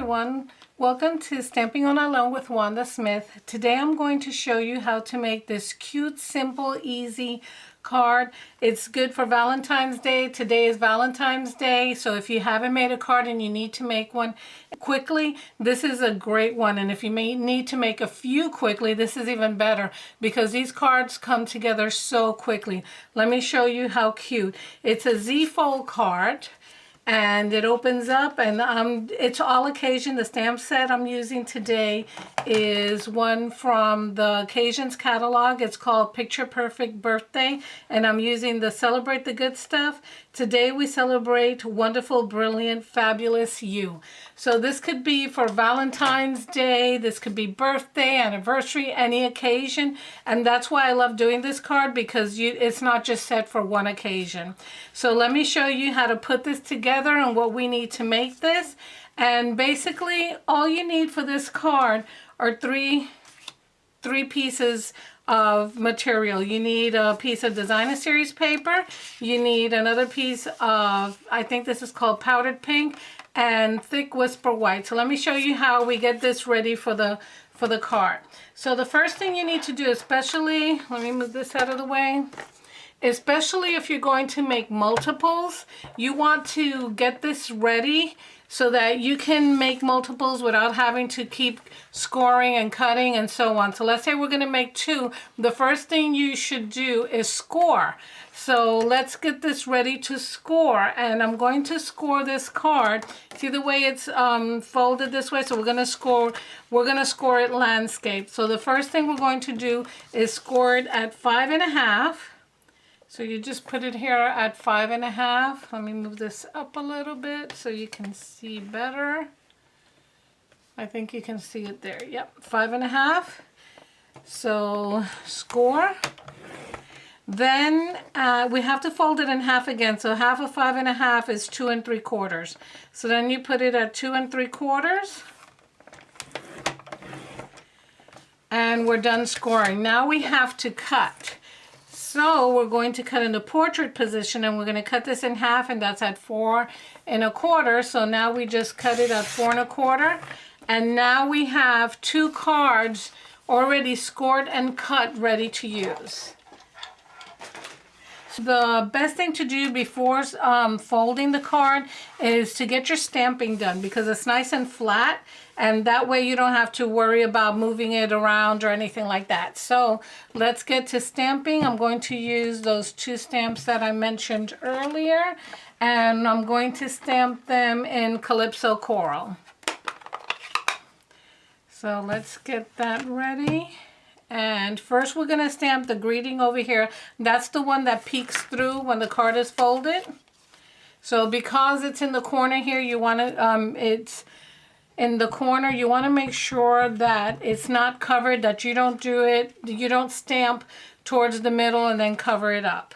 everyone. Welcome to Stamping on Alone with Wanda Smith. Today I'm going to show you how to make this cute, simple, easy card. It's good for Valentine's Day. Today is Valentine's Day, so if you haven't made a card and you need to make one quickly, this is a great one. And if you may need to make a few quickly, this is even better because these cards come together so quickly. Let me show you how cute. It's a Z-fold card. And it opens up, and it's all occasion. The stamp set I'm using today is one from the Occasions catalog. It's called Picture Perfect Birthday, and I'm using the Celebrate the Good Stuff. Today we celebrate wonderful, brilliant, fabulous you. So this could be for Valentine's Day, this could be birthday, anniversary, any occasion. And that's why I love doing this card, because it's not just set for one occasion. So let me show you how to put this together and what we need to make this. And basically all you need for this card are three pieces of material. You need a piece of Designer Series paper, you need another piece of, I think this is called powdered pink, and thick whisper white. So let me show you how we get this ready for the card. So the first thing you need to do, especially, let me move this out of the way, especially if you're going to make multiples, you want to get this ready so that you can make multiples without having to keep scoring and cutting and so on. So let's say we're going to make 2. The first thing you should do is score. So let's get this ready to score. And I'm going to score this card. See the way it's folded this way? So we're going to score it landscape. So the first thing we're going to do is score it at 5.5. So you just put it here at 5.5. Let me move this up a little bit so you can see better. I think you can see it there. Yep, 5.5. So score. Then we have to fold it in half again. So half of 5.5 is 2 3/4. So then you put it at 2 3/4. And we're done scoring. Now we have to cut. So we're going to cut in the portrait position, and we're going to cut this in half, and that's at 4 1/4. So now we just cut it at 4 1/4. And now we have 2 cards already scored and cut, ready to use. The best thing to do before folding the card is to get your stamping done, because it's nice and flat, and that way you don't have to worry about moving it around or anything like that. So let's get to stamping. I'm going to use those 2 stamps that I mentioned earlier, and I'm going to stamp them in Calypso Coral. So let's get that ready. And first we're going to stamp the greeting over here. That's the one that peeks through when the card is folded. So because it's in the corner here, you want to, it's in the corner, you want to make sure that it's not covered, that you don't stamp towards the middle and then cover it up.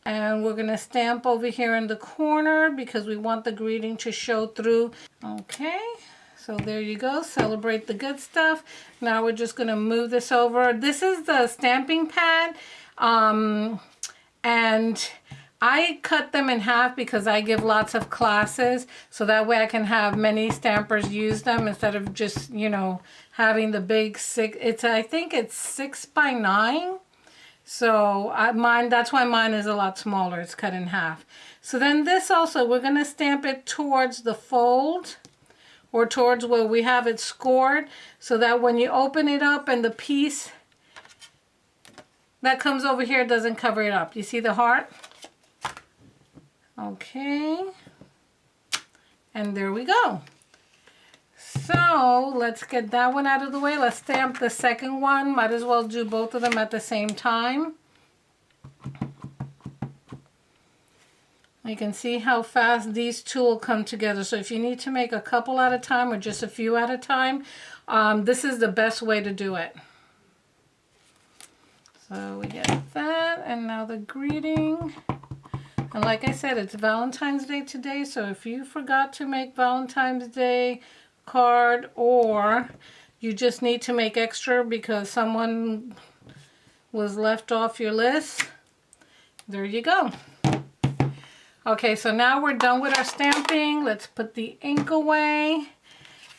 And we're going to stamp over here in the corner because we want the greeting to show through. Okay. So there you go, Celebrate the Good Stuff. Now we're just going to move this over. This is the stamping pad, and I cut them in half because I give lots of classes, so that way I can have many stampers use them instead of just, you know, having the big I think it's 6 by 9. So that's why mine is a lot smaller. It's cut in half. So then this also, we're going to stamp it towards the fold, or towards where we have it scored, so that when you open it up and the piece that comes over here doesn't cover it up. You see the heart? Okay. And there we go. So let's get that one out of the way. Let's stamp the second one. Might as well do both of them at the same time. You can see how fast these 2 will come together. So if you need to make a couple at a time or just a few at a time, this is the best way to do it. So we get that, and now the greeting. And like I said, it's Valentine's Day today, so if you forgot to make Valentine's Day card, or you just need to make extra because someone was left off your list, there you go. Okay, so now we're done with our stamping. Let's put the ink away.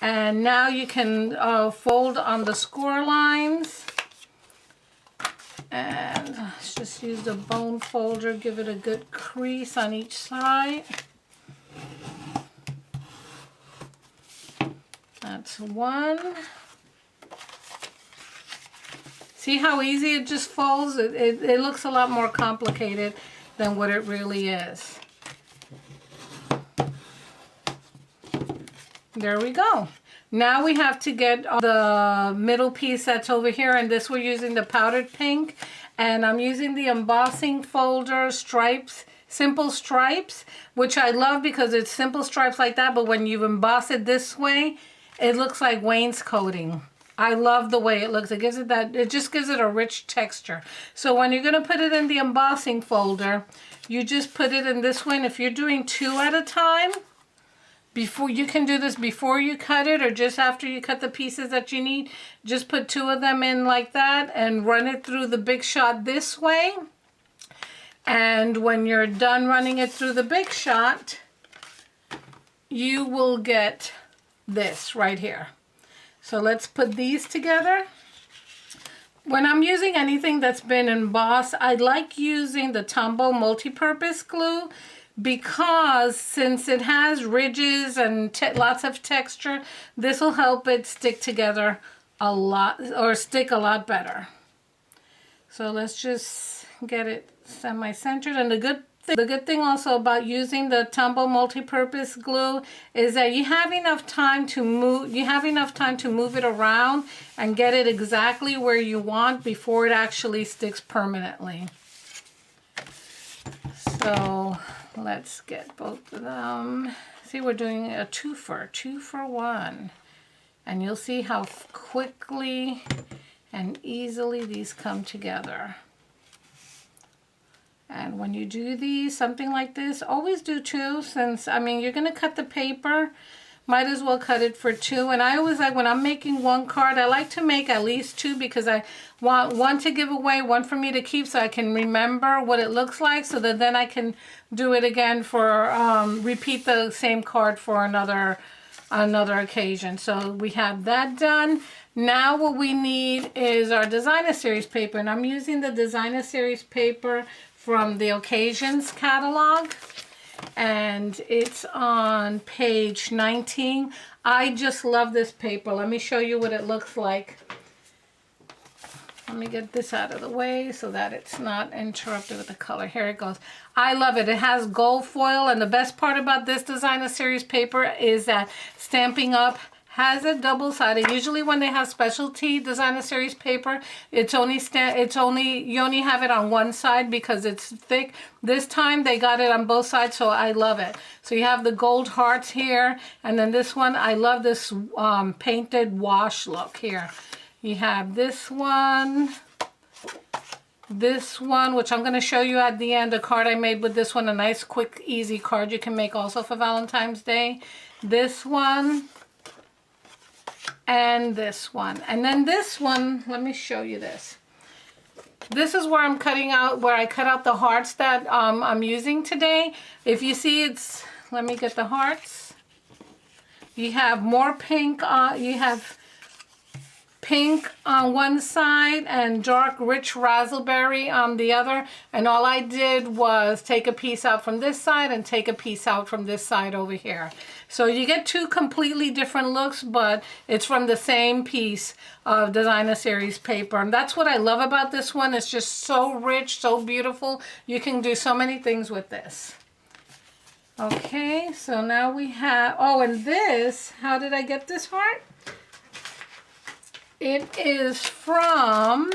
And now you can fold on the score lines. And let's just use the bone folder, give it a good crease on each side. That's one. See how easy it just folds? It looks a lot more complicated than what it really is. There we go. Now we have to get the middle piece that's over here, and this we're using the powdered pink, and I'm using the embossing folder stripes, simple stripes, which I love because it's simple stripes like that, but when you emboss it this way, it looks like wainscoting. I love the way it looks. It gives it that, it just gives it a rich texture. So when you're going to put it in the embossing folder, you just put it in this one. If you're doing 2 at a time, before you can do this before you cut it or just after you cut the pieces that you need, just put 2 of them in like that and run it through the Big Shot this way. And when you're done running it through the Big Shot, you will get this right here. So let's put these together. When I'm using anything that's been embossed, I like using the Tombow multi-purpose glue because since it has ridges and lots of texture, this will help it stick together a lot, or stick a lot better. So let's just get it semi-centered. And the good thing also about using the Tombow multi-purpose glue is that you have enough time to move. You have enough time to move it around and get it exactly where you want before it actually sticks permanently. So let's get both of them. See, we're doing a 2 for 1, and you'll see how quickly and easily these come together. And when you do these, something like this, always do 2, since, I mean, you're going to cut the paper, might as well cut it for 2. And I always like, when I'm making one card, I like to make at least 2 because I want one to give away, one for me to keep so I can remember what it looks like, so that then I can do it again for, repeat the same card for another occasion. So we have that done. Now what we need is our Designer Series paper, and I'm using the Designer Series paper from the Occasions catalog, and it's on page 19. I just love this paper. Let me show you what it looks like. Let me get this out of the way so that it's not interrupted with the color. Here it goes. I love it. It has gold foil, and the best part about this Designer Series paper is that Stampin' Up! Has a double-sided. Usually when they have specialty Designer Series paper, you only have it on one side because it's thick. This time they got it on both sides, so I love it. So you have the gold hearts here, and then this one, I love this painted wash look here. You have this one, which I'm going to show you at the end, a card I made with this one, a nice, quick, easy card you can make also for Valentine's Day. This one, and this one. And then this one, let me show you this. This is where I'm cutting out, where I cut out the hearts that I'm using today. If you see, it's, let me get the hearts. You have more pink, you have pink on one side and dark rich raspberry on the other, and all I did was take a piece out from this side and take a piece out from this side over here. So you get 2 completely different looks, but it's from the same piece of Designer Series paper. And that's what I love about this one. It's just so rich, so beautiful. You can do so many things with this. Okay, so now we have, oh, and this, how did I get this heart? It is from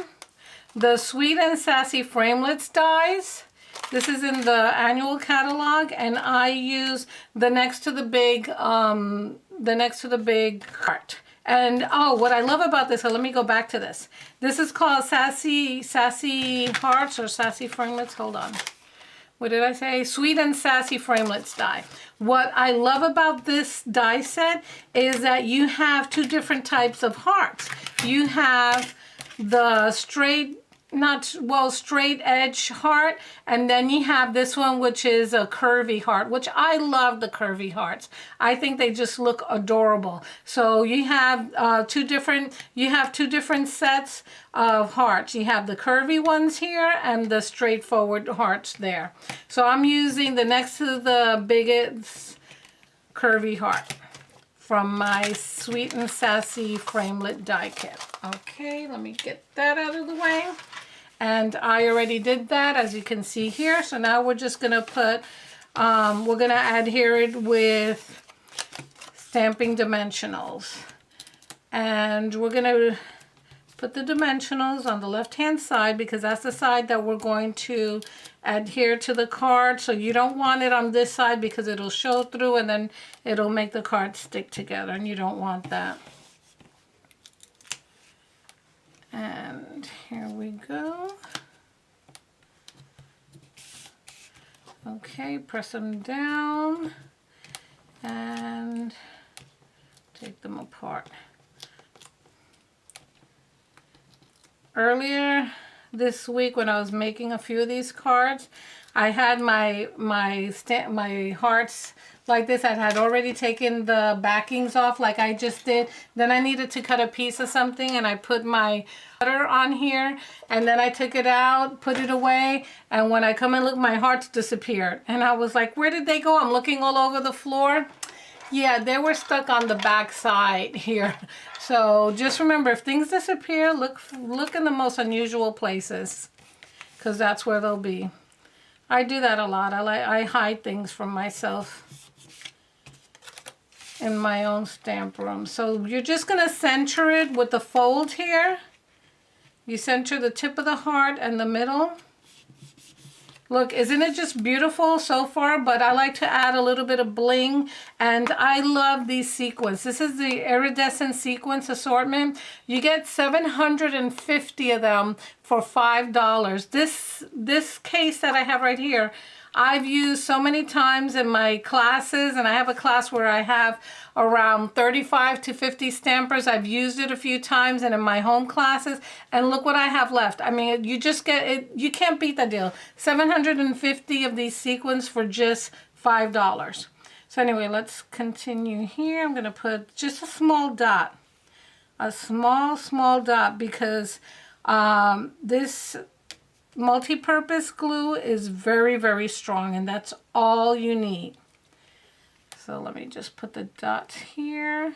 the Sweet and Sassy Framelits dies. This is in the annual catalog, and I use the next to the big heart. And oh, what I love about this, so let me go back to this. This is called Sassy Hearts or Sassy Framelits. Hold on. What did I say? Sweet and Sassy Framelits die. What I love about this die set is that you have 2 different types of hearts. You have the straight not, well, straight edge heart, and then you have this one, which is a curvy heart, which I love the curvy hearts. I think they just look adorable. So you have two different sets of hearts. You have the curvy ones here and the straightforward hearts there. So I'm using the next to the biggest curvy heart from my Sweet and Sassy Framelit die kit. Okay, let me get that out of the way. And I already did that, as you can see here. So now we're just gonna put, we're gonna adhere it with Stampin' Dimensionals. And we're gonna put the dimensionals on the left-hand side because that's the side that we're going to adhere to the card. So you don't want it on this side because it'll show through and then it'll make the card stick together, and you don't want that. And here we go. Okay, press them down and take them apart. Earlier this week when I was making a few of these cards, I had my hearts like this. I had already taken the backings off like I just did. Then I needed to cut a piece of something and I put my butter on here and then I took it out, put it away, and when I come and look, my hearts disappeared. And I was like, where did they go? I'm looking all over the floor. Yeah, they were stuck on the back side here. So just remember, if things disappear, look in the most unusual places, because that's where they'll be. I do that a lot. I hide things from myself in my own stamp room. So you're just going to center it with the fold here. You center the tip of the heart and the middle. Look, isn't it just beautiful so far? But I like to add a little bit of bling, and I love these sequins. This is the Iridescent Sequins Assortment. You get 750 of them for $5. This case that I have right here, I've used so many times in my classes, and I have a class where I have around 35 to 50 stampers. I've used it a few times and in my home classes, and look what I have left. I mean, you just get it. You can't beat that deal. 750 of these sequins for just $5. So anyway, let's continue here. I'm going to put just a small dot. A small dot, because this multi-purpose glue is very, very strong, and that's all you need. So let me just put the dot here.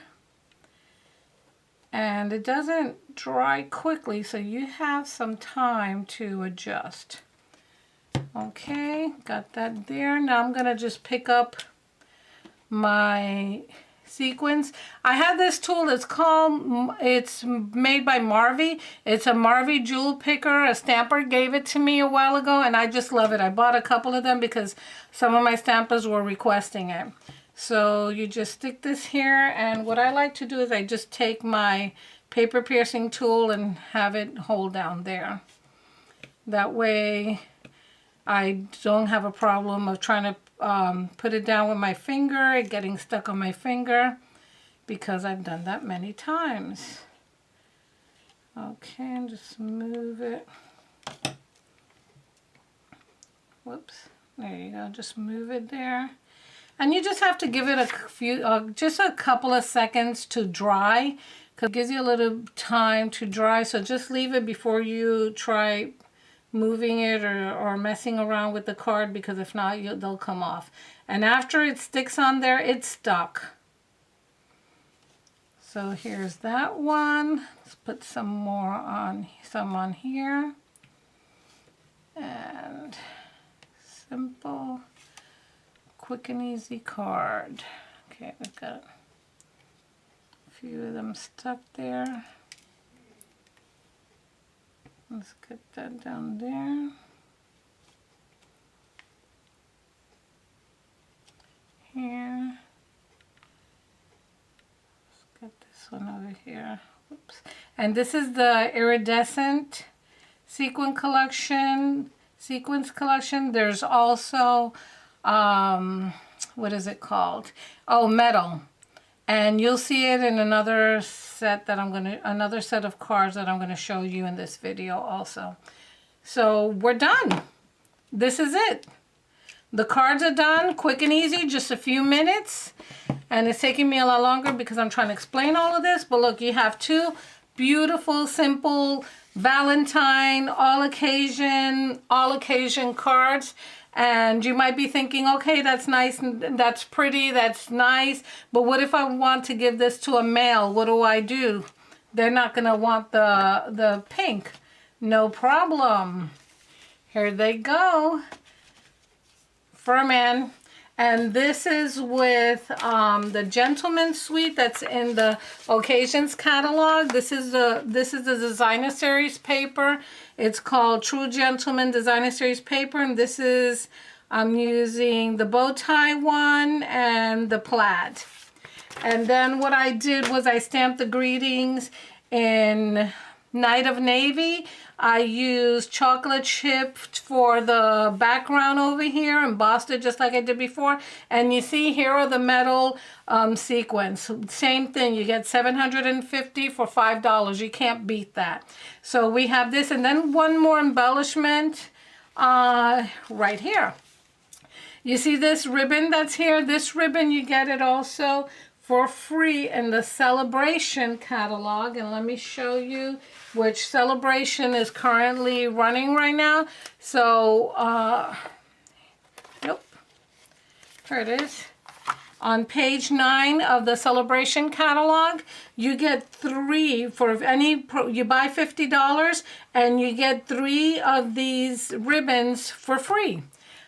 And it doesn't dry quickly, so you have some time to adjust. Okay, got that there. Now I'm going to just pick up my sequins. I have this tool. It's made by Marvy. It's a Marvy jewel picker. A stamper gave it to me a while ago, and I just love it. I bought a couple of them because some of my stampers were requesting it. So you just stick this here, and what I like to do is I just take my paper piercing tool and have it hold down there. That way I don't have a problem of trying to put it down with my finger, getting stuck on my finger, because I've done that many times. Okay, and just move it. Whoops, there you go, just move it there. And you just have to give it a few, just a couple of seconds to dry, because it gives you a little time to dry. So just leave it before you try moving it or messing around with the card, because if not, they'll come off. And after it sticks on there, it's stuck. So here's that one. Let's put some more on, some on here. And simple, quick and easy card. Okay, we've got a few of them stuck there. Let's get that down there. Here. Let's get this one over here. Oops. And this is the Iridescent Sequins collection. There's also, what is it called? Oh, metal. And you'll see it in another set that another set of cards that I'm gonna show you in this video also. So we're done. This is it. The cards are done, quick and easy, just a few minutes. And it's taking me a lot longer because I'm trying to explain all of this. But look, you have two beautiful, simple Valentine, all occasion cards. And you might be thinking, okay, that's nice, that's pretty, that's nice. But what if I want to give this to a male? What do? They're not going to want the pink. No problem. Here they go. For a man. And this is with the Gentleman Suite that's in the Occasions catalog. This is the Designer Series paper. It's called True Gentleman Designer Series paper, and this is, I'm using the bow tie one and the plaid. And then what I did was I stamped the greetings in Night of Navy. I used chocolate chip for the background over here, embossed it just like I did before. And you see here are the metal sequins. Same thing, you get $750 for $5. You can't beat that. So we have this, and then one more embellishment right here. You see this ribbon that's here? This ribbon, you get it also for free in the Celebration catalog. And let me show you which Celebration is currently running right now. So, nope, here it is. On page 9 of the Celebration catalog, you get 3 for any, you buy $50 and you get 3 of these ribbons for free.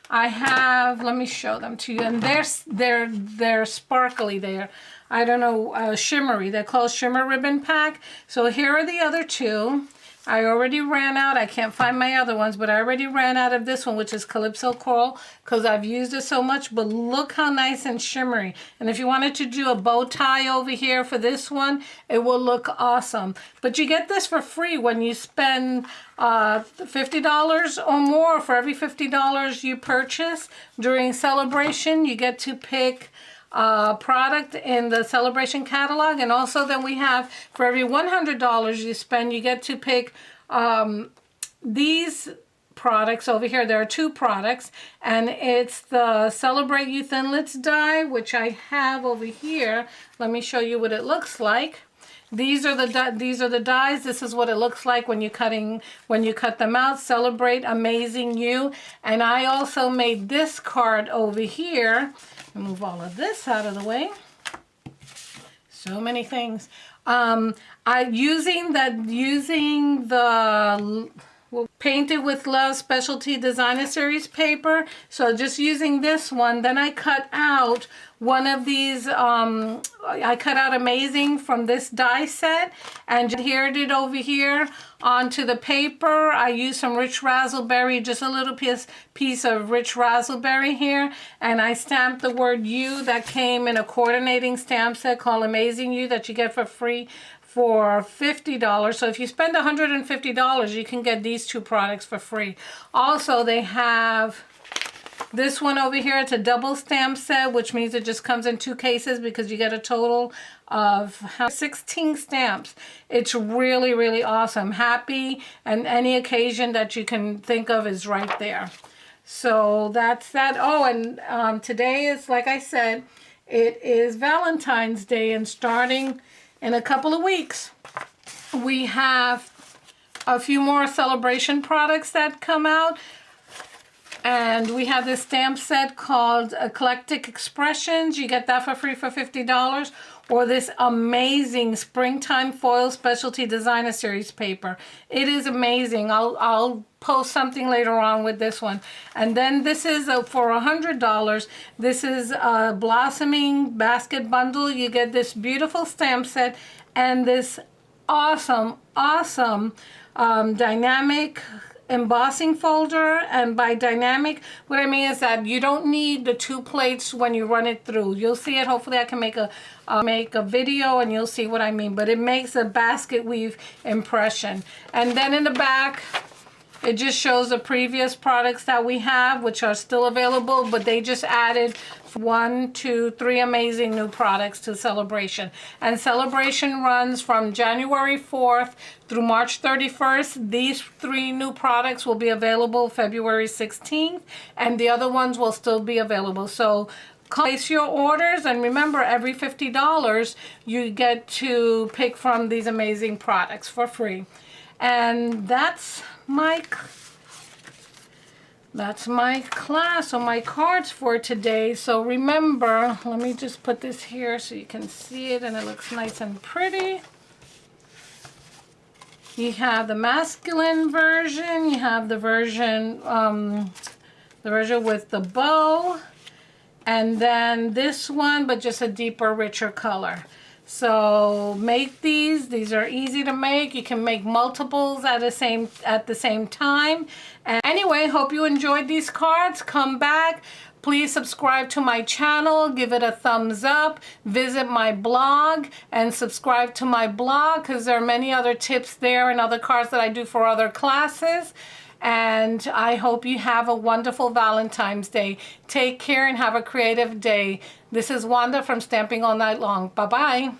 I have, let me show them to you, and they're sparkly there. I don't know, shimmery. They're called Shimmer Ribbon Pack. So here are the other 2. I already ran out. I can't find my other ones, but I already ran out of this one, which is Calypso Coral, because I've used it so much. But look how nice and shimmery. And if you wanted to do a bow tie over here for this one, it will look awesome. But you get this for free when you spend $50 or more. For every $50 you purchase during Celebration, you get to pick product in the Celebration catalog. And also then we have, for every $100 you spend, you get to pick these products over here. There are 2 products, and it's the Celebrate You Thinlits die, which I have over here. Let me show you what it looks like. These are the dies. This is what it looks like when you cut them out. Celebrate Amazing You. And I also made this card over here. Move all of this out of the way. So many things. Using the Painted with Love Specialty Designer Series paper. So just using this one, then I cut out one of these, I cut out Amazing from this die set and adhered it over here onto the paper. I used some rich raspberry, just a little piece of rich raspberry here, and I stamped the word You that came in a coordinating stamp set called Amazing You that you get for free for $50. So if you spend $150, you can get these 2 products for free. Also, they have this one over here. It's a double stamp set, which means it just comes in 2 cases because you get a total of 16 stamps. It's really, really awesome. Happy, and any occasion that you can think of is right there. So that's that. Oh, and today is, like I said, it is Valentine's Day, and starting in a couple of weeks, we have a few more Celebration products that come out. And we have this stamp set called Eclectic Expressions. You get that for free for $50. Or this amazing Springtime Foil Specialty Designer Series paper. It is amazing. I'll post something later on with this one. And then this is for $100. This is a Blossoming Basket Bundle. You get this beautiful stamp set and this awesome dynamic embossing folder. And by dynamic, what I mean is that you don't need the 2 plates when you run it through. You'll see it. Hopefully I can make a video and you'll see what I mean. But it makes a basket weave impression. And then in the back, it just shows the previous products that we have, which are still available, but they just added 1, 2, 3 amazing new products to Celebration. And Celebration runs from January 4th through March 31st. These 3 new products will be available February 16th, and the other ones will still be available. So place your orders, and remember, every $50 you get to pick from these amazing products for free. And that's my class or my cards for today. So remember, let me just put this here so you can see it and it looks nice and pretty. You have the masculine version, you have the version with the bow, and then this one, but just a deeper, richer color. So make these. These are easy to make. You can make multiples at the same time. And anyway, hope you enjoyed these cards. Come back. Please subscribe to my channel. Give it a thumbs up. Visit my blog and subscribe to my blog, because there are many other tips there and other cards that I do for other classes. And I hope you have a wonderful Valentine's Day. Take care and have a creative day. This is Wanda from Stamping All Night Long. Bye-bye.